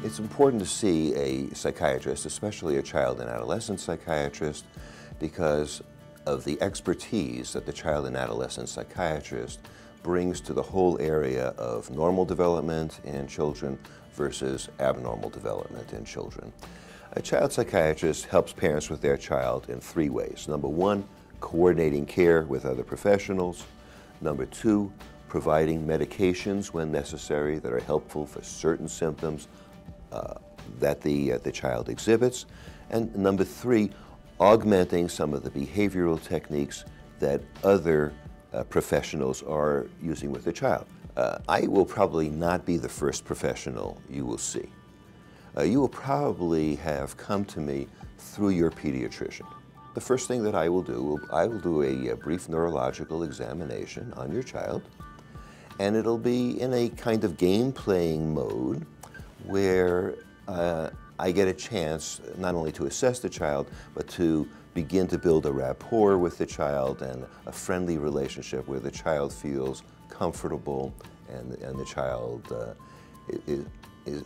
It's important to see a psychiatrist, especially a child and adolescent psychiatrist, because of the expertise that the child and adolescent psychiatrist brings to the whole area of normal development in children versus abnormal development in children. A child psychiatrist helps parents with their child in three ways. Number one, coordinating care with other professionals. Number two, providing medications when necessary that are helpful for certain symptoms that the child exhibits. And number three, augmenting some of the behavioral techniques that other professionals are using with the child. I will probably not be the first professional you will see. You will probably have come to me through your pediatrician. The first thing that I will do a brief neurological examination on your child, and it'll be in a kind of game-playing mode where I get a chance not only to assess the child, but to begin to build a rapport with the child and a friendly relationship where the child feels comfortable and the child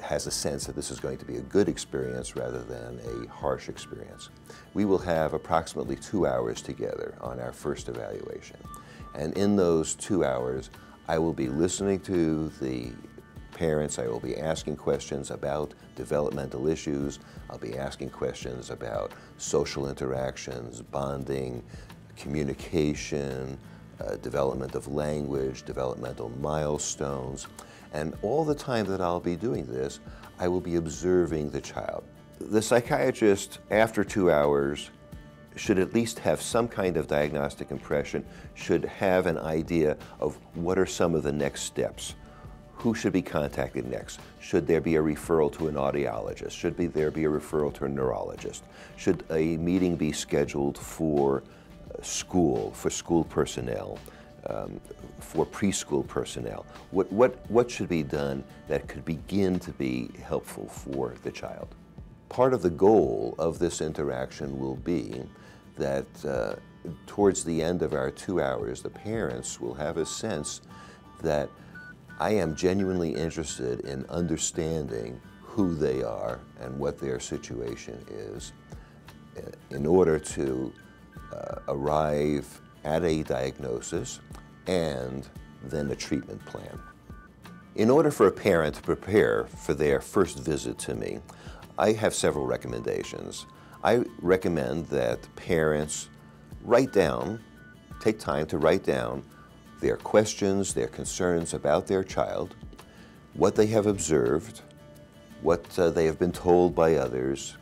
has a sense that this is going to be a good experience rather than a harsh experience. We will have approximately 2 hours together on our first evaluation. And in those 2 hours, I will be listening to the parents. I will be asking questions about developmental issues. I'll be asking questions about social interactions, bonding, communication, development of language, developmental milestones. And all the time that I'll be doing this, I will be observing the child. The psychiatrist, after 2 hours, should at least have some kind of diagnostic impression, should have an idea of what are some of the next steps. Who should be contacted next? Should there be a referral to an audiologist? Should there be a referral to a neurologist? Should a meeting be scheduled for school personnel, for preschool personnel? What should be done that could begin to be helpful for the child? Part of the goal of this interaction will be that towards the end of our 2 hours, the parents will have a sense that I am genuinely interested in understanding who they are and what their situation is in order to arrive at a diagnosis and then a treatment plan. In order for a parent to prepare for their first visit to me, I have several recommendations. I recommend that parents take time to write down their questions, their concerns about their child, what they have observed, what they have been told by others.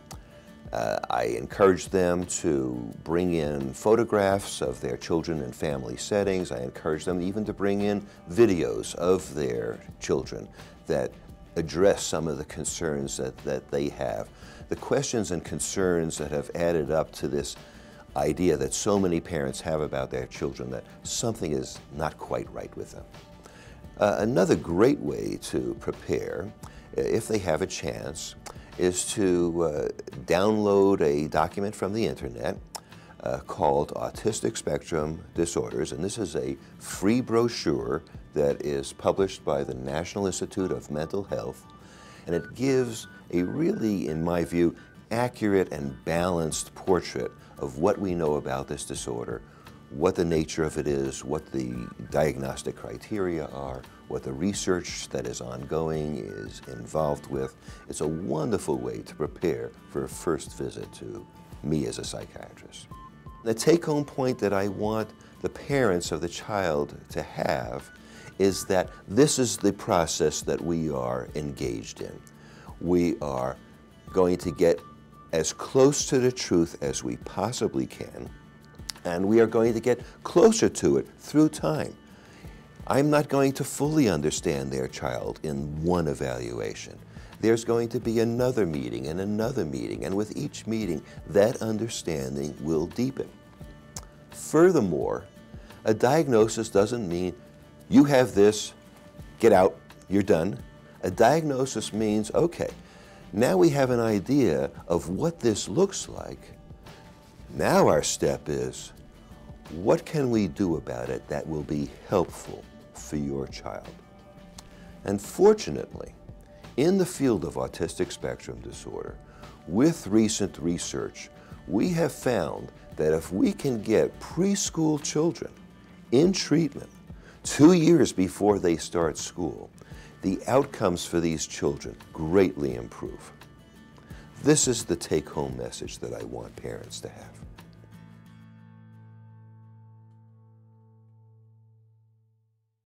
I encourage them to bring in photographs of their children in family settings. I encourage them even to bring in videos of their children that address some of the concerns that they have. The questions and concerns that have added up to this idea that so many parents have about their children that something is not quite right with them. Another great way to prepare, if they have a chance, is to download a document from the internet called Autistic Spectrum Disorders, and this is a free brochure that is published by the National Institute of Mental Health, and it gives a really, in my view, accurate and balanced portrait of what we know about this disorder, what the nature of it is, what the diagnostic criteria are, what the research that is ongoing is involved with. It's a wonderful way to prepare for a first visit to me as a psychiatrist. The take-home point that I want the parents of the child to have is that this is the process that we are engaged in. We are going to get as close to the truth as we possibly can, and we are going to get closer to it through time. I'm not going to fully understand their child in one evaluation. There's going to be another meeting and another meeting, and with each meeting, that understanding will deepen. Furthermore, a diagnosis doesn't mean you have this, get out, you're done. A diagnosis means, okay, now we have an idea of what this looks like. Now our step is, what can we do about it that will be helpful for your child? And fortunately, In the field of autistic spectrum disorder, with recent research, we have found that if we can get preschool children in treatment 2 years before they start school, the outcomes for these children greatly improve. This is the take-home message that I want parents to have.